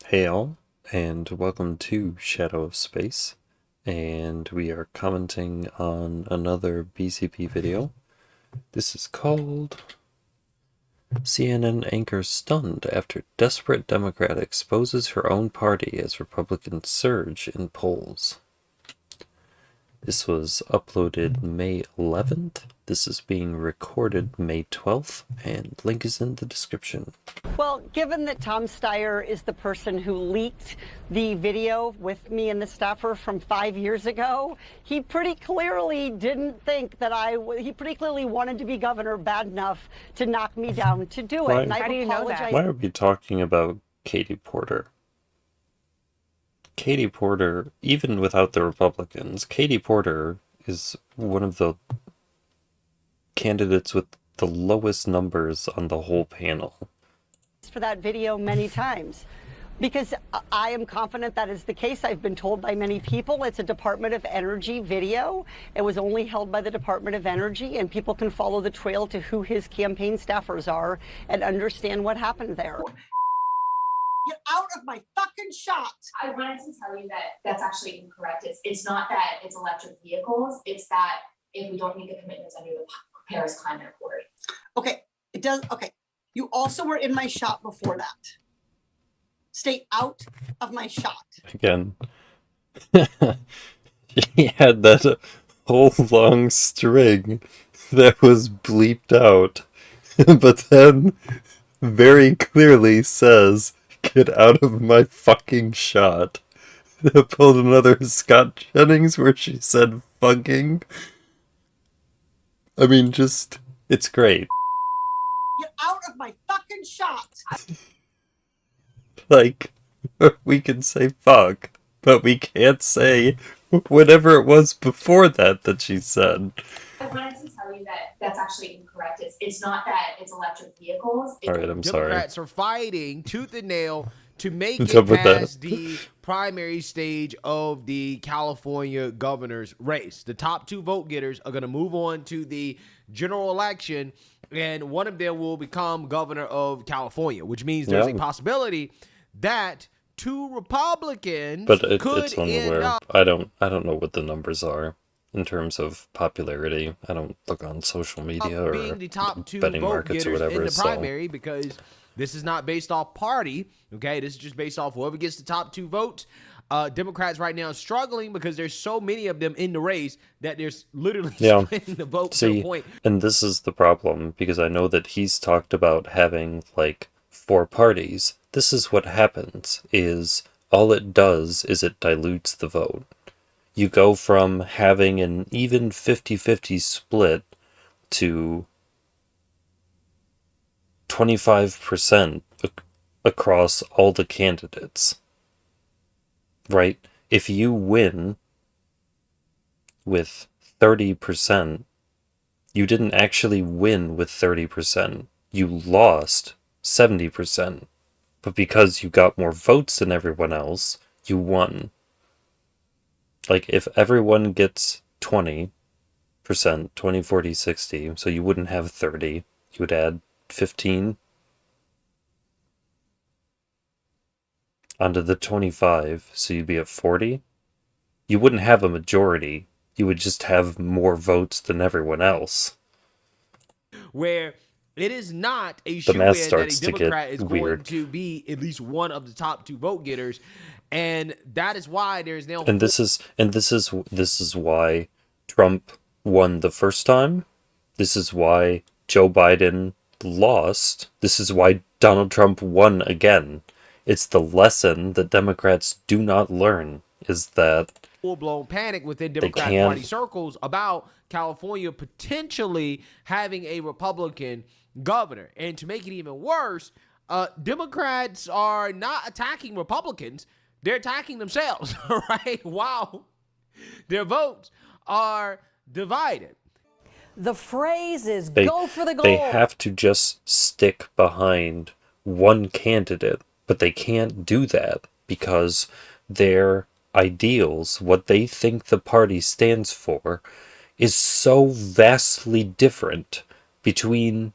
Hey all, and welcome to Shadow of Space, and we are commenting on another BCP video. This is called CNN Anchor Stunned After Desperate Democrat Exposes Her Own Party as Republicans Surge in Polls. This was uploaded May 11th. This is being recorded May 12th, and link is in the description. Well, given that Tom Steyer is the person who leaked the video with me and the staffer from 5 years ago, he pretty clearly didn't think that he pretty clearly wanted to be governor bad enough to knock me down to do it. Why, And I've How do you know that? apologized. why are we talking about Katie Porter? Katie Porter, even without the Republicans, Katie Porter is one of the candidates with the lowest numbers on the whole panel. For that video many times because I am confident that is the case. I've been told by many people it's a Department of Energy video. It was only held by the Department of Energy, and people can follow the trail to who his campaign staffers are and understand what happened there. Get out of my fucking shot. I wanted to tell you that that's actually incorrect. It's not that it's electric vehicles. It's that if we don't meet the commitments under the Paris Climate Accord. Okay, it does. Okay, you also were in my shot before that. Stay out of my shot. Again, he had that whole long string that was bleeped out, but then very clearly says, "Get out of my fucking shot." I pulled another Scott Jennings where she said fucking. I mean, just, it's great. Get out of my fucking shot. Like, we can say fuck, but we can't say whatever it was before that she said. I wanted to tell you that that's actually incorrect. It's not that it's electric vehicles. Alright, I'm sorry. Democrats are fighting tooth and nail to make What's it up with that? past the primary stage of the California governor's race. The top two vote getters are going to move on to the general election, and one of them will become governor of California, which means there's a possibility that two Republicans But could it's end unaware. up. I don't know what the numbers are in terms of popularity. I don't look on social media or being the top two betting vote markets or getters whatever. in the So primary, because this is not based off party. Okay, this is just based off whoever gets the top two votes. Democrats right now are struggling because there's so many of them in the race that there's literally splitting the vote to a see, point. and this is the problem, because I know that he's talked about having like 4 parties. This is what happens, is all it does is it dilutes the vote. You go from having an even 50-50 split to 25% across all the candidates. Right? If you win with 30%, you didn't actually win with 30%. You lost 70%. But because you got more votes than everyone else, you won. Like, if everyone gets 20%, 20, 40, 60, so you wouldn't have 30, you would add 15 onto the 25, so you'd be at 40. You wouldn't have a majority. You would just have more votes than everyone else. Where it is not a The shoe-in math that starts a to get Democrat is going weird. to be at least one of the top two vote getters, and that is why there's now. And this is why Trump won the first time. This is why Joe Biden lost. This is why Donald Trump won again. It's the lesson that Democrats do not learn, is that Full-blown panic within Democrat Party circles about California potentially having a Republican governor. And to make it even worse, Democrats are not attacking Republicans. They're attacking themselves, right? Wow. Their votes are divided. The phrase is go for the goal. They have to just stick behind one candidate, but they can't do that because their ideals, what they think the party stands for, is so vastly different between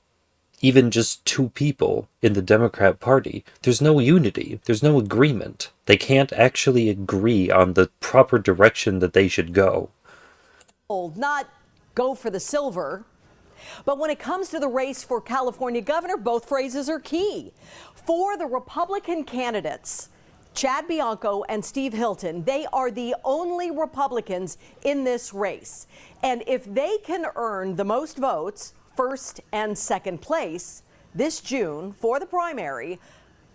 even just two people in the Democrat Party, there's no unity. There's no agreement. They can't actually agree on the proper direction that they should go. Not go for the silver. But when it comes to the race for California governor, both phrases are key. For the Republican candidates, Chad Bianco and Steve Hilton, they are the only Republicans in this race. And if they can earn the most votes, first and second place, this June for the primary,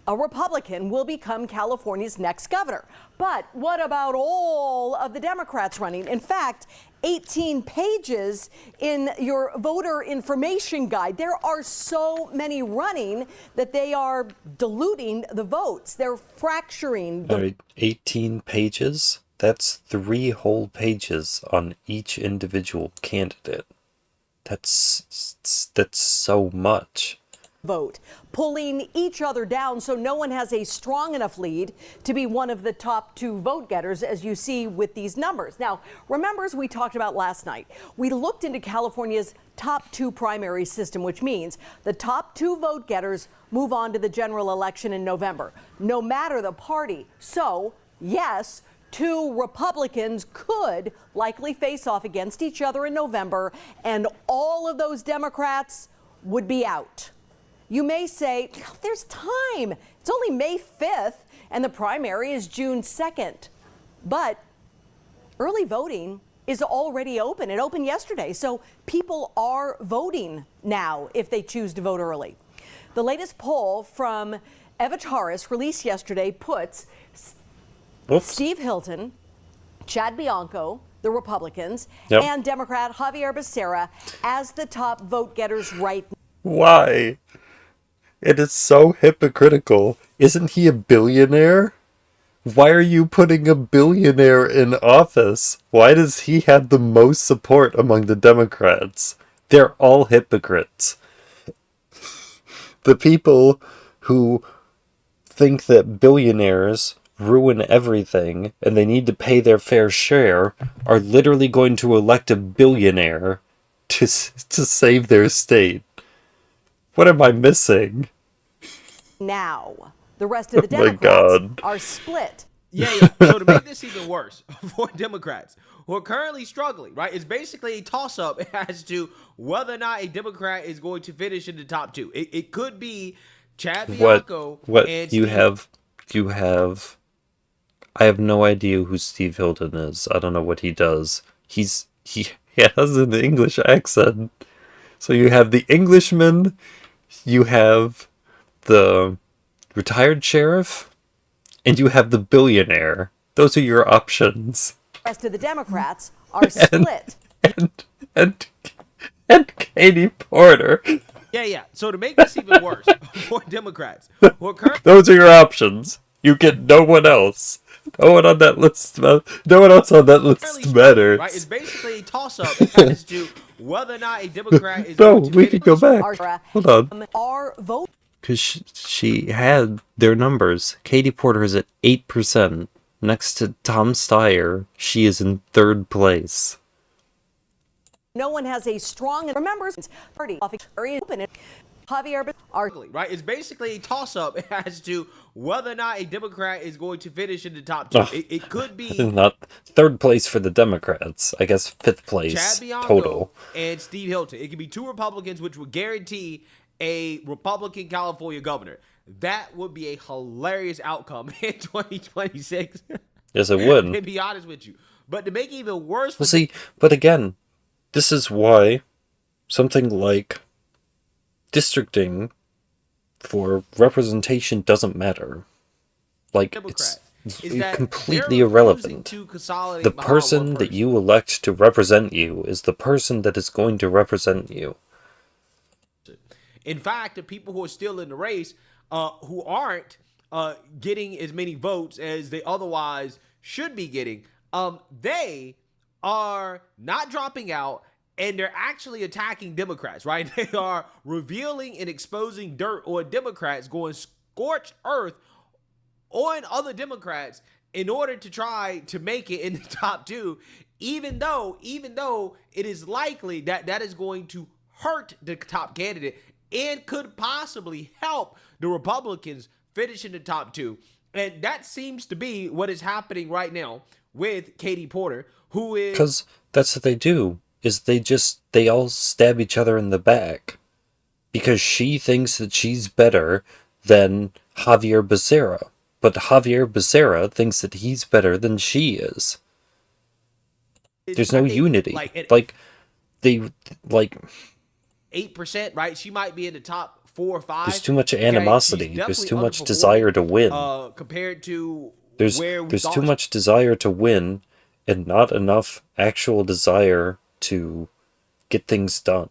a Republican will become California's next governor. But what about all of the Democrats running? In fact, 18 pages in your voter information guide. There are so many running that they are diluting the votes. They're fracturing. All right, 18 pages? That's 3 whole pages on each individual candidate. That's so much. Vote, pulling each other down so no one has a strong enough lead to be one of the top 2 vote getters, as you see with these numbers. Now, remember, as we talked about last night, we looked into California's top 2 primary system, which means the top 2 vote getters move on to the general election in November, no matter the party. So, yes, 2 Republicans could likely face off against each other in November, and all of those Democrats would be out. You may say, there's time. It's only May 5th, and the primary is June 2nd. But early voting is already open. It opened yesterday, so people are voting now if they choose to vote early. The latest poll from Evataris released yesterday puts Steve Hilton, Chad Bianco, the Republicans, and Democrat Javier Becerra as the top vote getters right now. Why? It is so hypocritical. Isn't he a billionaire? Why are you putting a billionaire in office? Why does he have the most support among the Democrats? They're all hypocrites. The people who think that billionaires ruin everything and they need to pay their fair share are literally going to elect a billionaire to save their state. What am I missing? Now, the rest of the Democrats are split. Yeah. So to make this even worse for Democrats who are currently struggling, right, it's basically a toss-up as to whether or not a Democrat is going to finish in the top 2. It could be Chad Bianco and you have I have no idea who Steve Hilton is. I don't know what he does. He has an English accent. So you have the Englishman, you have the retired sheriff, and you have the billionaire. Those are your options. The rest of the Democrats are split. And Katie Porter. Yeah. So to make this even worse for Democrats who are currently... Those are your options. You get no one else. No one on that list. No one else on that list matters. Right? It's basically a toss-up as to whether or not a Democrat is no, going to we can go back. Hold on. Our vote. Because she had their numbers. Katie Porter is at 8%. Next to Tom Steyer, she is in 3rd place. No one has a strong remembers party open. Javier, right? It's basically a toss-up as to whether or not a Democrat is going to finish in the top 2. It could be not 3rd place for the Democrats. I guess 5th place Chad Bianco total. And Steve Hilton. It could be 2 Republicans, which would guarantee a Republican California governor. That would be a hilarious outcome in 2026. Yes, it would. To be honest with you. But to make it even worse... Well, see, but again, this is why something like districting for representation doesn't matter. Like, it's completely irrelevant. The person that you elect to represent you is the person that is going to represent you. In fact, the people who are still in the race, who aren't getting as many votes as they otherwise should be getting, they are not dropping out, and they're actually attacking Democrats, right? They are revealing and exposing dirt on Democrats, going scorched earth on other Democrats in order to try to make it in the top 2, even though it is likely that that is going to hurt the top candidate and could possibly help the Republicans finish in the top 2. And that seems to be what is happening right now with Katie Porter, who is... Because that's what they do, is they all stab each other in the back. Because she thinks that she's better than Javier Becerra. But Javier Becerra thinks that he's better than she is. There's no unity. They 8%, right? She might be in the top 4 or 5. There's too much animosity. There's too much desire to win. Compared to there's too much desire to win, and not enough actual desire to get things done.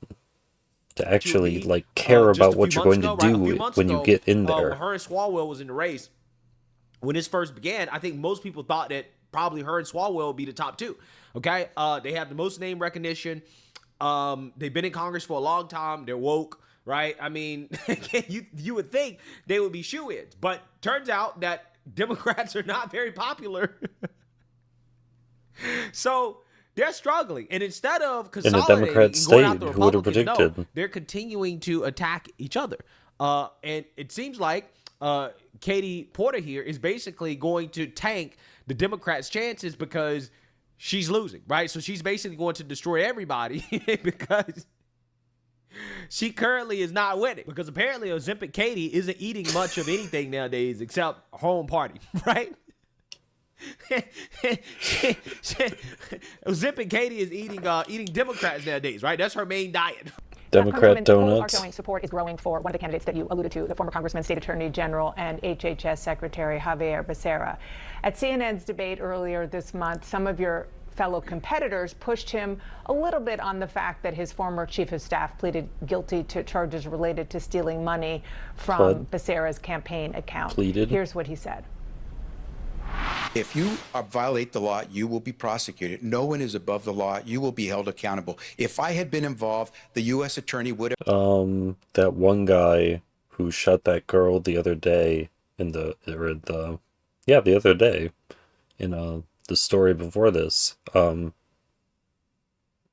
To actually care about what you're going to do when you get in there. When her and Swalwell was in the race, when this first began, I think most people thought that probably her and Swalwell would be the top 2. Okay, they have the most name recognition. They've been in Congress for a long time. They're woke, right? I mean, you would think they would be shoo-ins, but turns out that Democrats are not very popular. So they're struggling, and instead of consolidating and going out the Republican, they're continuing to attack each other. And it seems like Katie Porter here is basically going to tank the Democrats' chances because she's losing, right? So she's basically going to destroy everybody because she currently is not winning. Because apparently Ozempic Katie isn't eating much of anything nowadays except home party, right? Ozempic Katie is eating Democrats nowadays, right? That's her main diet. Democrat donuts. Our support is growing for one of the candidates that you alluded to, the former Congressman, State Attorney General, and HHS Secretary Javier Becerra. At CNN's debate earlier this month, some of your fellow competitors pushed him a little bit on the fact that his former chief of staff pleaded guilty to charges related to stealing money from Becerra's campaign account. Here's what he said. If you violate the law, you will be prosecuted. No one is above the law. You will be held accountable. If I had been involved, the U.S. attorney would have... That one guy who shot that girl the other day the other day in the story before this,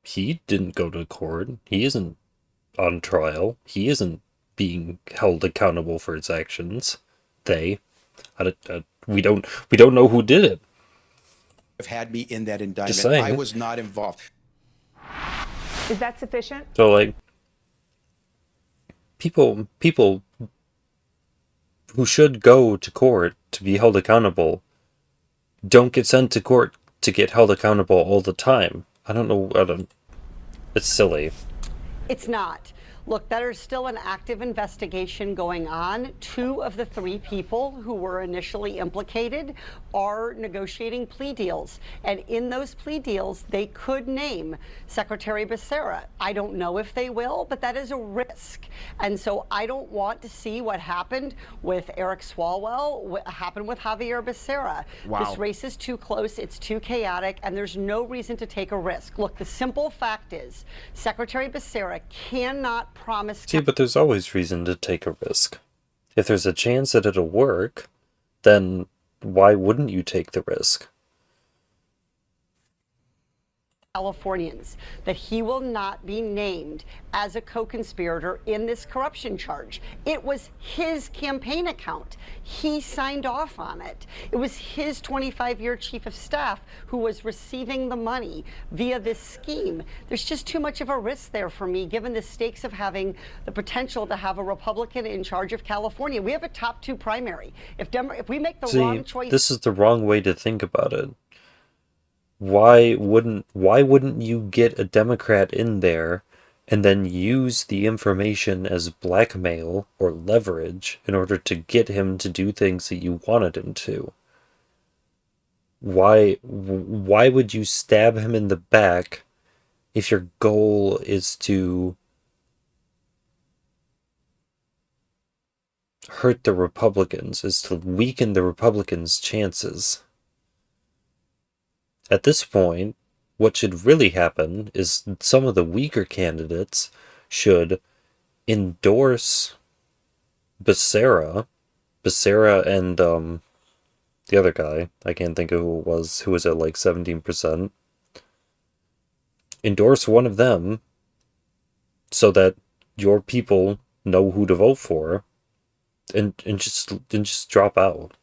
he didn't go to court. He isn't on trial. He isn't being held accountable for his actions. We don't know who did it. Have had me in that indictment. I was not involved. Is that sufficient? So people who should go to court to be held accountable don't get sent to court to get held accountable all the time. It's silly. It's not. Look, there is still an active investigation going on. 2 of the 3 people who were initially implicated are negotiating plea deals. And in those plea deals, they could name Secretary Becerra. I don't know if they will, but that is a risk. And so I don't want to see what happened with Eric Swalwell, what happened with Javier Becerra. Wow. This race is too close, it's too chaotic, and there's no reason to take a risk. Look, the simple fact is Secretary Becerra cannot promise... See, but there's always reason to take a risk. If there's a chance that it'll work, then why wouldn't you take the risk? Californians that he will not be named as a co-conspirator in this corruption charge. It was his campaign account. He signed off on it. It was his 25-year chief of staff who was receiving the money via this scheme. There's just too much of a risk there for me, given the stakes of having the potential to have a Republican in charge of California. We have a top 2 primary. If we make the wrong choice... This is the wrong way to think about it. Why wouldn't you get a Democrat in there and then use the information as blackmail or leverage in order to get him to do things that you wanted him to? Why would you stab him in the back if your goal is to hurt the Republicans, is to weaken the Republicans' chances? At this point, what should really happen is some of the weaker candidates should endorse Becerra and the other guy, I can't think of who it was, who was at 17%. Endorse one of them so that your people know who to vote for, and just drop out.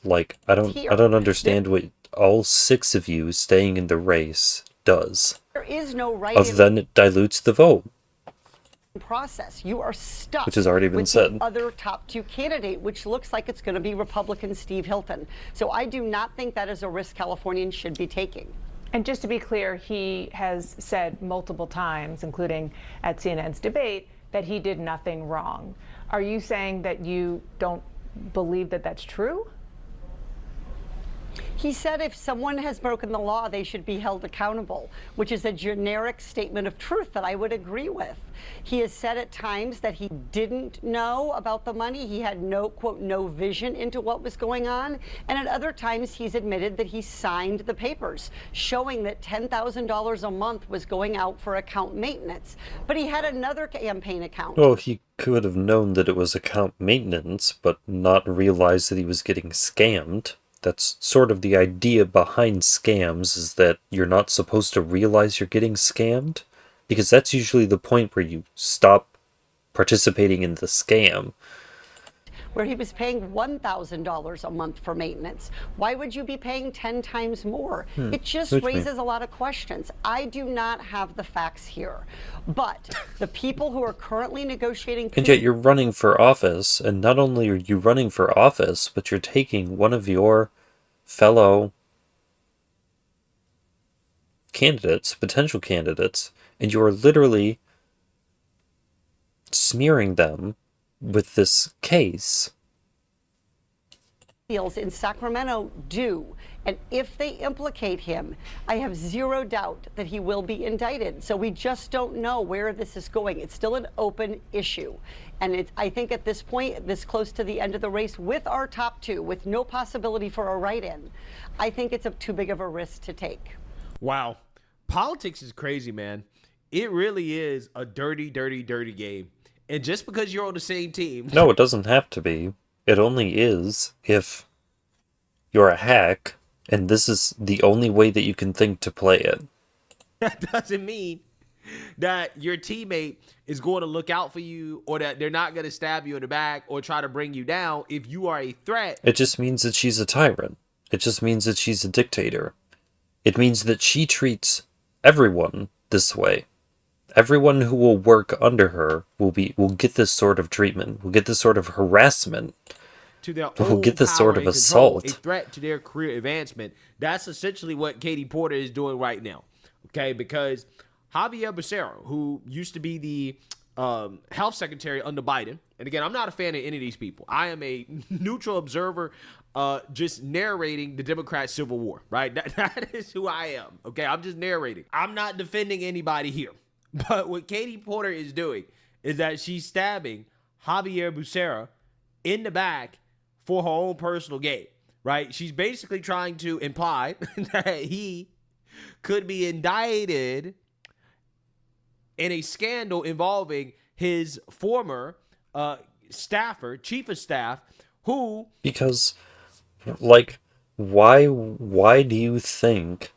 Like, I don't understand what all 6 of you staying in the race does. There is no right other than it dilutes the vote. Process. You are stuck, which has already been with said. The other top 2 candidate, which looks like it's going to be Republican Steve Hilton. So I do not think that is a risk Californians should be taking. And just to be clear, he has said multiple times, including at CNN's debate, that he did nothing wrong. Are you saying that you don't believe that that's true? He said if someone has broken the law, they should be held accountable, which is a generic statement of truth that I would agree with. He has said at times that he didn't know about the money. He had no, quote, no vision into what was going on. And at other times, he's admitted that he signed the papers showing that $10,000 a month was going out for account maintenance. But he had another campaign account. Well, he could have known that it was account maintenance, but not realize that he was getting scammed. That's sort of the idea behind scams, is that you're not supposed to realize you're getting scammed, because that's usually the point where you stop participating in the scam. Where he was paying $1,000 a month for maintenance. Why would you be paying 10 times more? It just raises a lot of questions. I do not have the facts here, but the people who are currently negotiating... And yet you're running for office, and not only are you running for office, but you're taking one of your fellow candidates, potential candidates, and you are literally smearing them with this case. In Sacramento do, and if they implicate him, I have zero doubt that he will be indicted. So we just don't know where this is going. It's still an open issue, and I think at this point, this close to the end of the race, with our top 2, with no possibility for a write-in, I think it's too big of a risk to take. Wow, politics is crazy, man. It really is a dirty, dirty, dirty game. And just because you're on the same team... No, it doesn't have to be. It only is if you're a hack, and this is the only way that you can think to play it. That doesn't mean that your teammate is going to look out for you, or that they're not going to stab you in the back or try to bring you down if you are a threat. It just means that she's a tyrant. It just means that she's a dictator. It means that she treats everyone this way. Everyone who will work under her will get this sort of treatment, will get this sort of harassment, to their will get this sort of assault. A threat to their career advancement. That's essentially what Katie Porter is doing right now. Okay, because Javier Becerra, who used to be the health secretary under Biden, and again, I'm not a fan of any of these people. I am a neutral observer, just narrating the Democrat Civil War, right? That is who I am. Okay, I'm just narrating. I'm not defending anybody here. But what Katie Porter is doing is that she's stabbing Javier Becerra in the back for her own personal gain, right? She's basically trying to imply that he could be indicted in a scandal involving his former staffer, chief of staff, who... Because, like, why do you think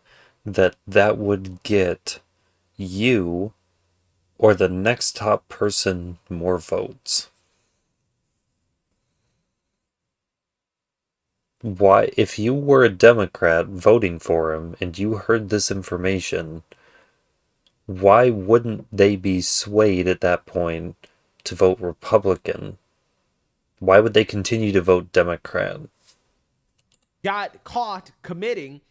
that would get you or the next top person more votes? Why, if you were a Democrat voting for him and you heard this information, why wouldn't they be swayed at that point to vote Republican? Why would they continue to vote Democrat? Got caught committing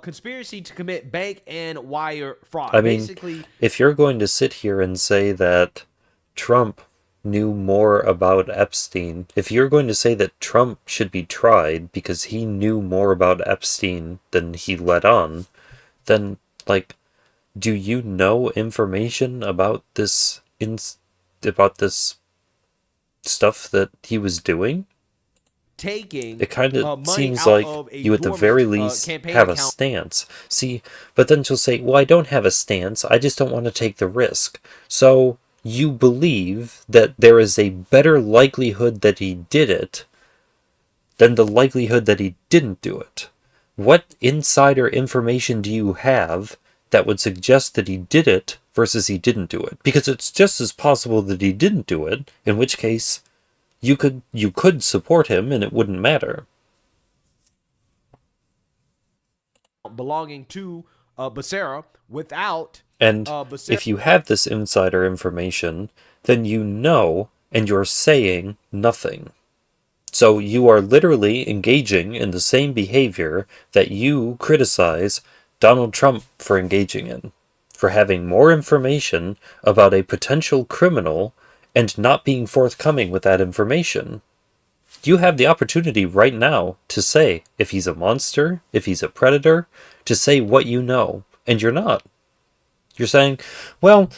conspiracy to commit bank and wire fraud. I mean, basically, if you're going to sit here and say that Trump knew more about Epstein, if you're going to say that Trump should be tried because he knew more about Epstein than he let on, then, like, do you know information about this stuff that he was doing? Taking it kind of seems like you at the very least have a stance. See, but then she'll say, well, I don't have a stance, I just don't want to take the risk. So you believe that there is a better likelihood that he did it than the likelihood that he didn't do it. What insider information do you have that would suggest that he did it versus he didn't do it. Because it's just as possible that he didn't do it, in which case you could support him and it wouldn't matter. Belonging to Becerra without... And if you have this insider information, then you know, and you're saying nothing. So you are literally engaging in the same behavior that you criticize Donald Trump for engaging in, for having more information about a potential criminal and not being forthcoming with that information. You have the opportunity right now to say if he's a monster, if he's a predator, to say what you know, and you're not. You're saying, well,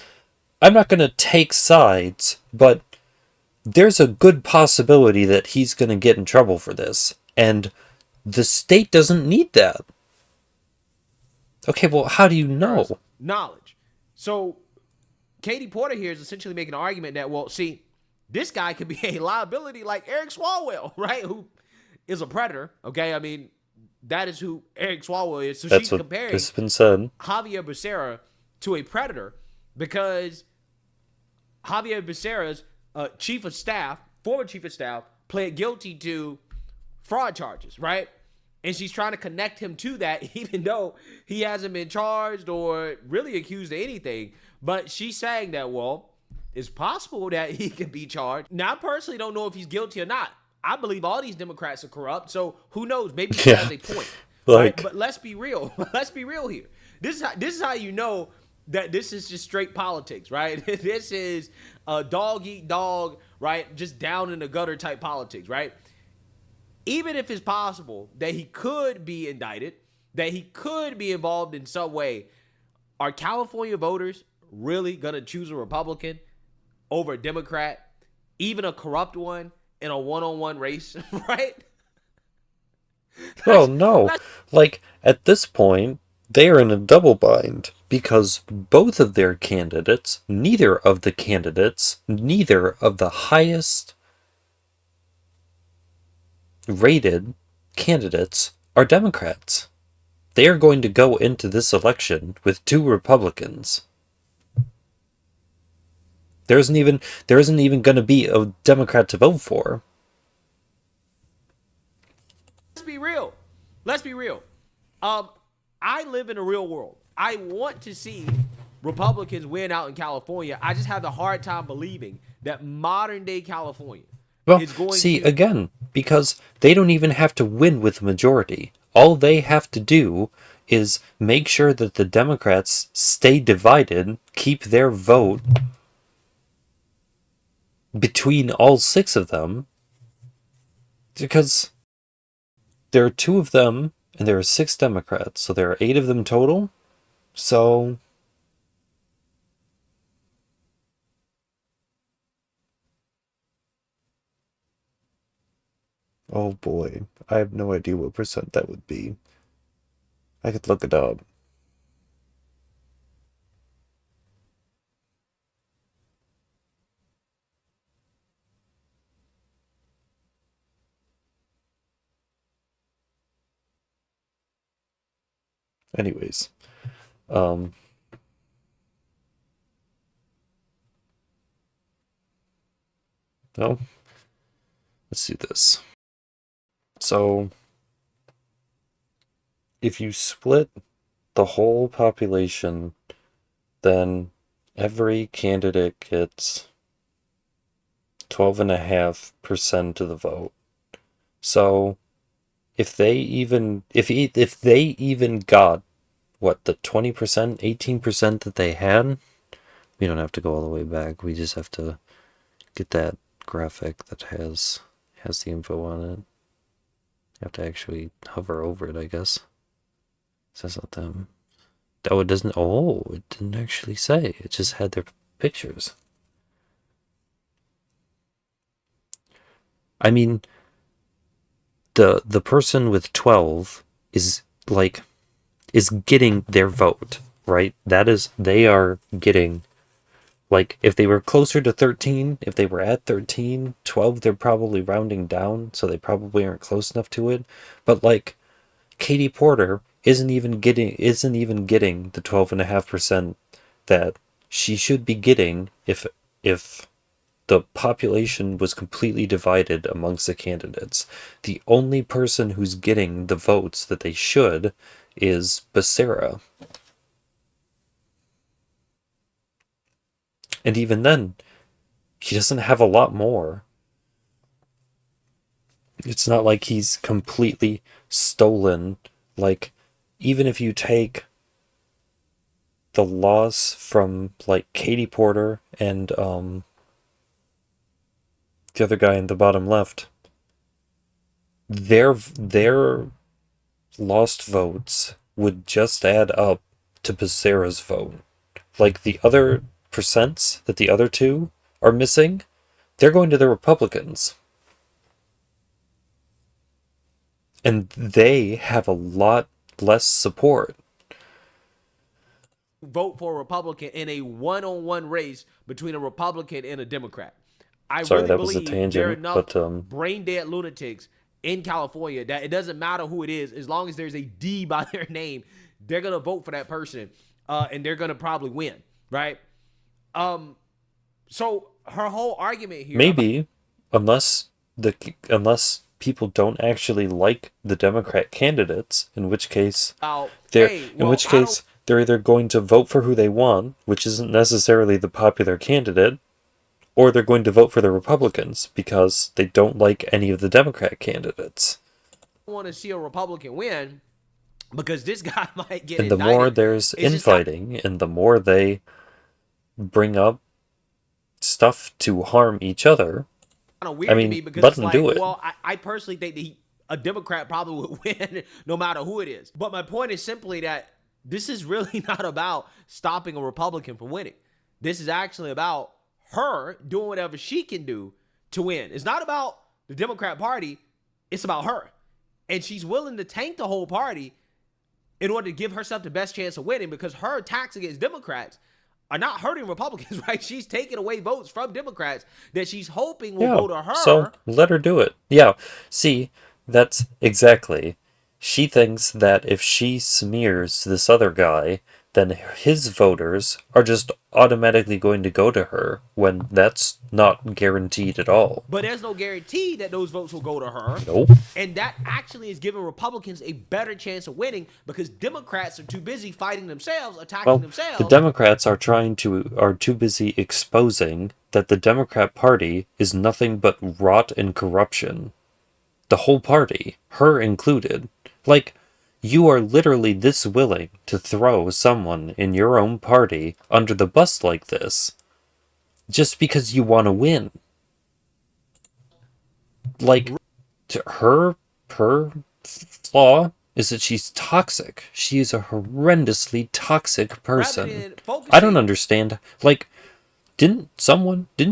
I'm not going to take sides, but there's a good possibility that he's going to get in trouble for this, and the state doesn't need that. Okay, well, how do you know? Knowledge. So Katie Porter here is essentially making an argument that, well, see, this guy could be a liability like Eric Swalwell, right? Who is a predator, okay? I mean, that is who Eric Swalwell is. So That's she's what comparing has been said. Javier Becerra to a predator because Javier Becerra's former chief of staff, pled guilty to fraud charges, right? And she's trying to connect him to that, even though he hasn't been charged or really accused of anything. But she's saying that, well, it's possible that he can be charged. Now, I personally don't know if he's guilty or not. I believe all these Democrats are corrupt, so who knows? Maybe he has a point. Right? But let's be real. Let's be real here. This is how you know that this is just straight politics, right? This is dog eat dog, right? Just down in the gutter type politics, right? Even if it's possible that he could be indicted, that he could be involved in some way, are California voters really going to choose a Republican over a Democrat, even a corrupt one, in a one-on-one race, right? Well, no. Like, at this point, they are in a double bind because both of their candidates, neither of the highest rated candidates are Democrats. They are going to go into this election with 2 Republicans. There isn't even going to be a Democrat to vote for. Let's be real. I live in a real world. I want to see Republicans win out in California. I just have a hard time believing that modern day California is going to... again, because they don't even have to win with the majority. All they have to do is make sure that the Democrats stay divided, keep their vote between all 6 of them, because there are 2 of them and there are 6 Democrats, so there are 8 of them total. So oh boy, I have no idea what percent that would be. I could look it up. Anyways, no, let's do this. So, if you split the whole population, then every candidate gets 12.5% of the vote. So, if they even got what, the 20%, 18% that they had, we don't have to go all the way back. We just have to get that graphic that has the info on it. You have to actually hover over it, I guess. It says not them. Oh, it doesn't. Oh, it didn't actually say. It just had their pictures. I mean, the person with 12 is getting their vote, right? They are getting, like, if they were closer to 13, if they were at 13, 12, they're probably rounding down, so they probably aren't close enough to it. But, like, Katie Porter isn't even getting the 12.5% that she should be getting if the population was completely divided amongst the candidates. The only person who's getting the votes that they should is Becerra. And even then, he doesn't have a lot more. It's not like he's completely stolen. Like, even if you take the loss from, like, Katie Porter and the other guy in the bottom left, their lost votes would just add up to Becerra's vote. Like, the other percents that the other two are missing, they're going to the Republicans. And they have a lot less support. Vote for a Republican in a one-on-one race between a Republican and a Democrat. I Sorry, really that was a believe there are tangent, enough but brain-dead lunatics in California that it doesn't matter who it is, as long as there's a D by their name, they're gonna vote for that person, and they're gonna probably win, right? So her whole argument here, maybe, unless people don't actually like the Democrat candidates, in which case they're either going to vote for who they want, which isn't necessarily the popular candidate, or they're going to vote for the Republicans because they don't like any of the Democrat candidates. I want to see a Republican win because this guy might get indicted. And the more there's infighting and the more they bring up stuff to harm each other, kind of weird to me because let it's them like, do it. well, I personally think that a Democrat probably would win no matter who it is. But my point is simply that this is really not about stopping a Republican from winning. This is actually about her doing whatever she can do to win. It's not about the Democrat Party. It's about her. And she's willing to tank the whole party in order to give herself the best chance of winning, because her attacks against Democrats are not hurting Republicans, right? She's taking away votes from Democrats that she's hoping will go to her. So let her do it. Yeah. See, that's exactly. She thinks that if she smears this other guy, then his voters are just automatically going to go to her, when that's not guaranteed at all. But there's no guarantee that those votes will go to her. Nope. And that actually is giving Republicans a better chance of winning, because Democrats are too busy fighting themselves, attacking themselves. The Democrats are too busy exposing that the Democrat Party is nothing but rot and corruption. The whole party, her included. Like, you are literally this willing to throw someone in your own party under the bus like this, just because you want to win. Like, her flaw is that she's toxic. She is a horrendously toxic person. I don't understand. Like, didn't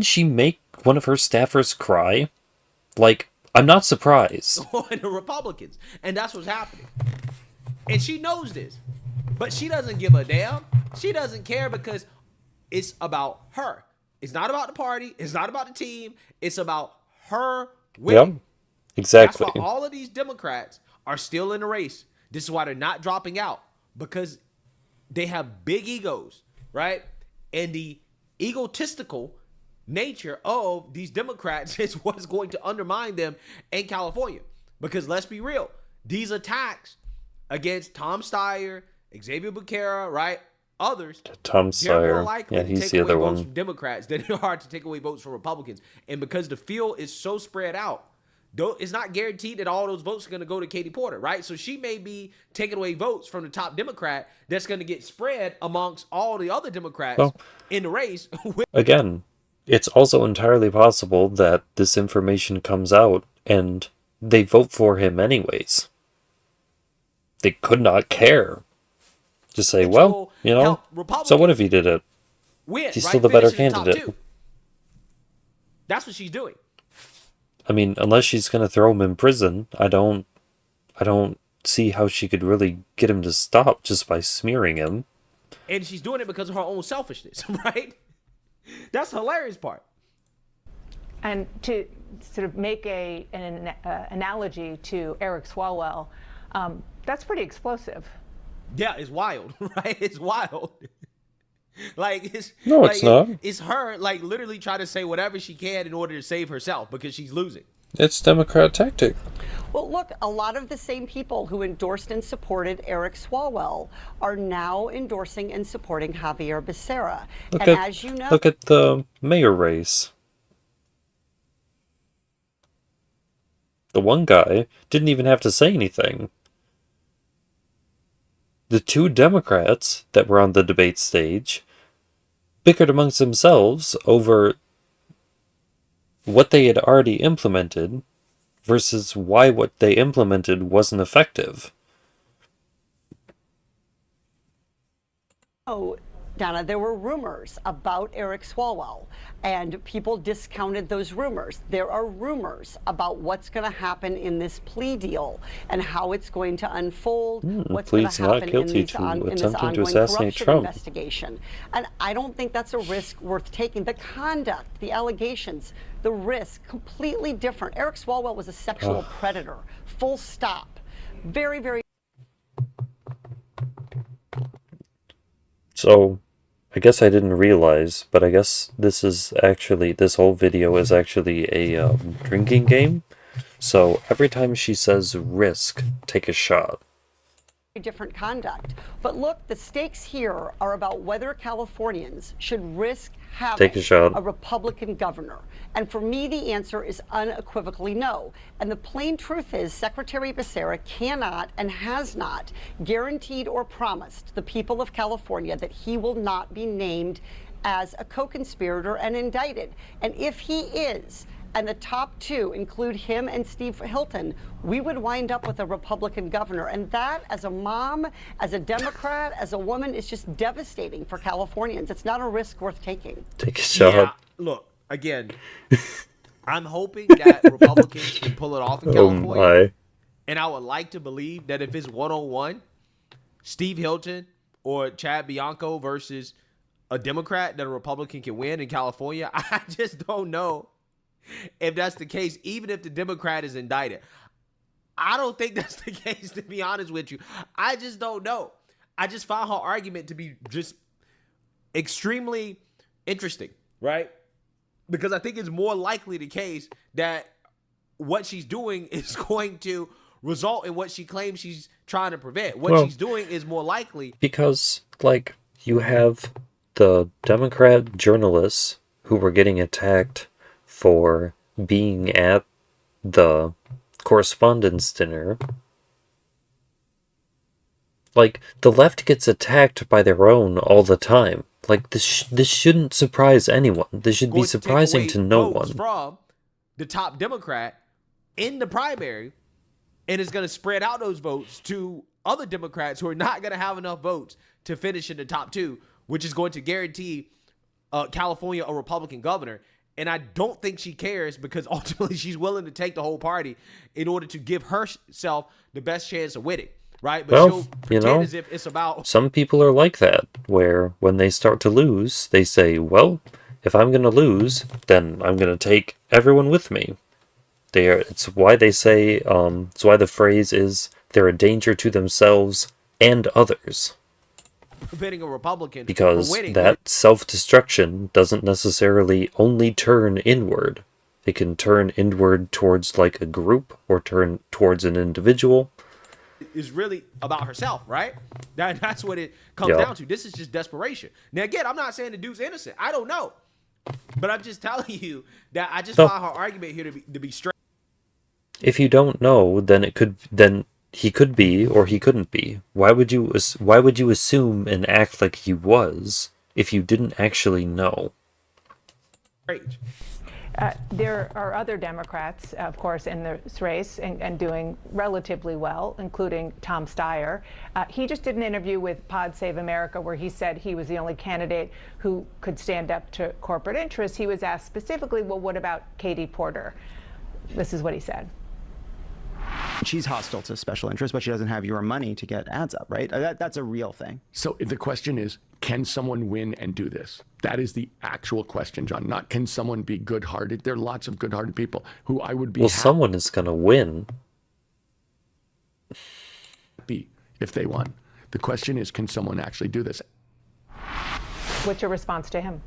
she make one of her staffers cry? Like, I'm not surprised. The Republicans. And that's what's happening. And she knows this. But she doesn't give a damn. She doesn't care, because it's about her. It's not about the party. It's not about the team. It's about her winning. Yep, exactly. That's why all of these Democrats are still in the race. This is why they're not dropping out, because they have big egos, right? And the egotistical nature of these Democrats is what's going to undermine them in California. Because let's be real, these attacks against Tom Steyer, Xavier Becerra, right, others, Tom Steyer, Steyer, more likely yeah, to he's take the away other votes one from Democrats than they are to take away votes from Republicans. And because the field is so spread out, though, it's not guaranteed that all those votes are going to go to Katie Porter, right? So she may be taking away votes from the top Democrat that's going to get spread amongst all the other Democrats in the race. Again, it's also entirely possible that this information comes out and they vote for him anyways. They could not care. Just say, well, you know, so what if he did it? He's still the better candidate. That's what she's doing. I mean, unless she's going to throw him in prison, I don't see how she could really get him to stop just by smearing him. And she's doing it because of her own selfishness, right? That's the hilarious part. And to sort of make an analogy to Eric Swalwell, that's pretty explosive. Yeah, it's wild, right? It's wild. Like it's No, like it's not. it's her like literally trying to say whatever she can in order to save herself because she's losing. It's Democrat tactic. Well, look, a lot of the same people who endorsed and supported Eric Swalwell are now endorsing and supporting Javier Becerra. As you know, look at the mayor race. The one guy didn't even have to say anything. The two Democrats that were on the debate stage bickered amongst themselves over what they had already implemented versus why what they implemented wasn't effective. oh, Donna, there were rumors about Eric Swalwell, and people discounted those rumors. There are rumors about what's going to happen in this plea deal and how it's going to unfold, what's going to happen in this ongoing corruption investigation. And I don't think that's a risk worth taking. The conduct, the allegations, the risk, completely different. Eric Swalwell was a sexual predator, full stop. Very, very. So, I guess I didn't realize, but I guess this whole video is actually a drinking game. So, every time she says risk, take a shot. Different conduct. But look, the stakes here are about whether Californians should risk having a Republican governor. And for me, the answer is unequivocally no. And the plain truth is Secretary Becerra cannot and has not guaranteed or promised the people of California that he will not be named as a co-conspirator and indicted. And if he is, and the top two include him and Steve Hilton, we would wind up with a Republican governor. And that, as a mom, as a Democrat, as a woman, is just devastating for Californians. It's not a risk worth taking. Take a shot. Yeah, look, again, I'm hoping that Republicans can pull it off in California. Oh my. And I would like to believe that if it's 1-on-1, Steve Hilton or Chad Bianco versus a Democrat, that a Republican can win in California. I just don't know if that's the case, even if the Democrat is indicted. I don't think that's the case, to be honest with you. I just don't know. I just found her argument to be just extremely interesting, right? Because I think it's more likely the case that what she's doing is going to result in what she claims she's trying to prevent. What she's doing is more likely. Because, like, you have the Democrat journalists who were getting attacked for being at the correspondence dinner. Like, the left gets attacked by their own all the time. Like, this shouldn't surprise anyone. This should be surprising to no one. From the top Democrat in the primary, and it's going to spread out those votes to other Democrats who are not going to have enough votes to finish in the top two, which is going to guarantee California a Republican governor. And I don't think she cares, because ultimately she's willing to take the whole party in order to give herself the best chance of winning, right? But well, she'll pretend as if it's about... Some people are like that, where when they start to lose, they say, well, if I'm going to lose, then I'm going to take everyone with me. It's why they say, it's why the phrase is, they're a danger to themselves and others. Preventing a Republican because from winning. That self-destruction doesn't necessarily only turn inward. It can turn inward towards like a group or turn towards an individual. Is really about herself, right? That's what it comes down to. This is just desperation. Now, again, I'm not saying the dude's innocent. I don't know. But I'm just telling you that I just find her argument here to be straight. If you don't know, then he could be or he couldn't be. Why would you assume and act like he was if you didn't actually know? There are other Democrats, of course, in this race and doing relatively well, including Tom Steyer. He just did an interview with Pod Save America where he said he was the only candidate who could stand up to corporate interests. He was asked specifically, well, what about Katie Porter? This is what he said. She's hostile to special interests, but she doesn't have your money to get ads up, right? That's a real thing. So the question is, can someone win and do this? That is the actual question, John. Not can someone be good-hearted. There are lots of good-hearted people who I would be someone is going to win. If they won. The question is, can someone actually do this? What's your response to him?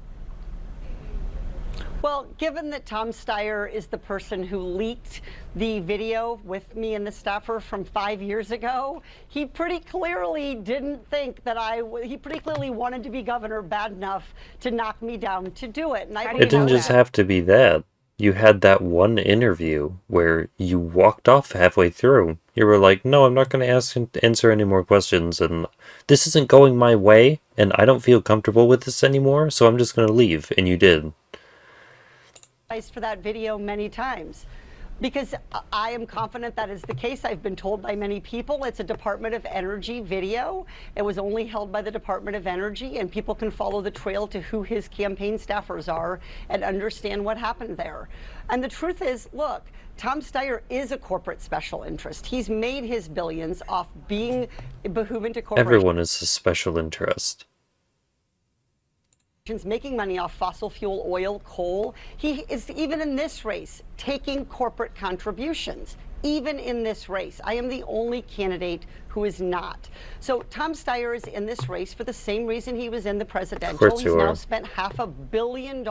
Well, given that Tom Steyer is the person who leaked the video with me and the staffer from 5 years ago, he pretty clearly didn't think that he pretty clearly wanted to be governor bad enough to knock me down to do it. And it didn't just have to be that. You had that one interview where you walked off halfway through. You were like, no, I'm not going to answer any more questions, and this isn't going my way, and I don't feel comfortable with this anymore, so I'm just going to leave, and you did. For that video many times, because I am confident that is the case. I've been told by many people it's a Department of Energy video. It was only held by the Department of Energy, and people can follow the trail to who his campaign staffers are and understand what happened there. And the truth is, look, Tom Steyer is a corporate special interest. He's made his billions off being behooving to corporations. Everyone is a special interest. Making money off fossil fuel, oil, coal. He is, even in this race, taking corporate contributions. Even in this race, I am the only candidate who is not. So Tom Steyer is in this race for the same reason he was in the presidential. He's now spent $500 million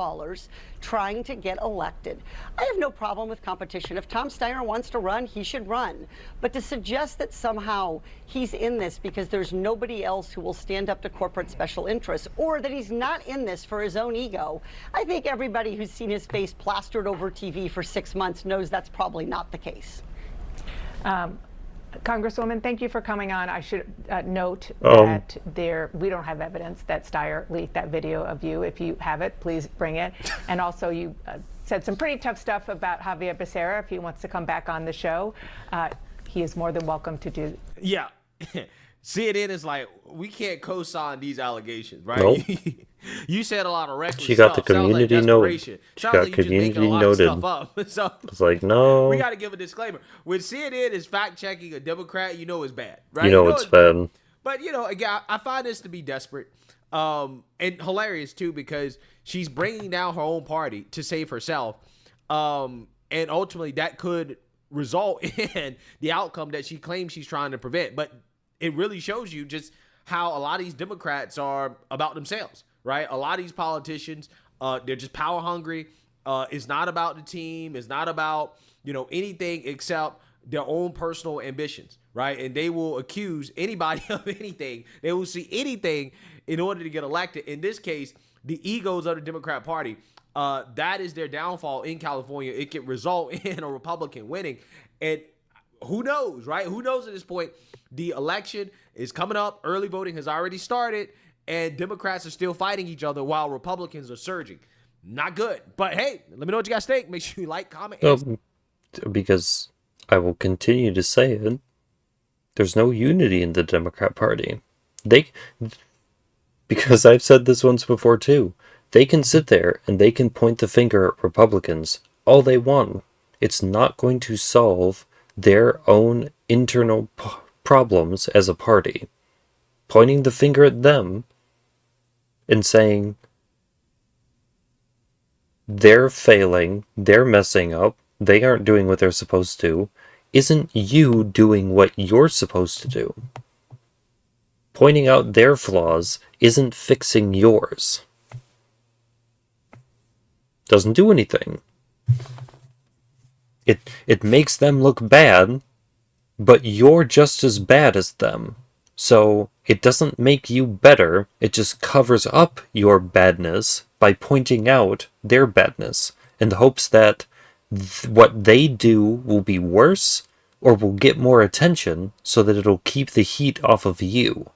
trying to get elected. I have no problem with competition. If Tom Steyer wants to run, he should run. But to suggest that somehow he's in this because there's nobody else who will stand up to corporate special interests, or that he's not in this for his own ego, I think everybody who's seen his face plastered over TV for 6 months knows that's probably not the case. Congresswoman, thank you for coming on. I should note that we don't have evidence that Steyer leaked that video of you. If you have it, please bring it. And also, you said some pretty tough stuff about Javier Becerra. If he wants to come back on the show, he is more than welcome to do. Yeah. CNN is like, we can't co-sign these allegations, right? Nope. You said a lot of reckless She got stuff. the community noted. She got community noted. So it's like, no. We got to give a disclaimer. When CNN is fact-checking a Democrat, you know it's bad, right? You know it's bad. But, again, I find this to be desperate and hilarious, too, because she's bringing down her own party to save herself. And ultimately, that could result in the outcome that she claims she's trying to prevent. But it really shows you just how a lot of these Democrats are about themselves, right? A lot of these politicians, they're just power hungry. It's not about the team. It's not about, anything except their own personal ambitions, right? And they will accuse anybody of anything. They will see anything in order to get elected. In this case, the egos of the Democrat Party, that is their downfall in California. It can result in a Republican winning. And who knows, right? Who knows at this point? The election is coming up. Early voting has already started, and Democrats are still fighting each other while Republicans are surging. Not good. But hey, let me know what you guys think. Make sure you like, comment, and because I will continue to say it. There's no unity in the Democrat Party. Because I've said this once before too. They can sit there and they can point the finger at Republicans all they want. It's not going to solve their own internal problems as a party. Pointing the finger at them and saying they're failing, they're messing up, they aren't doing what they're supposed to, isn't you doing what you're supposed to do. Pointing out their flaws isn't fixing yours. Doesn't do anything. It makes them look bad, but you're just as bad as them. So it doesn't make you better, it just covers up your badness by pointing out their badness in the hopes that what they do will be worse or will get more attention so that it'll keep the heat off of you.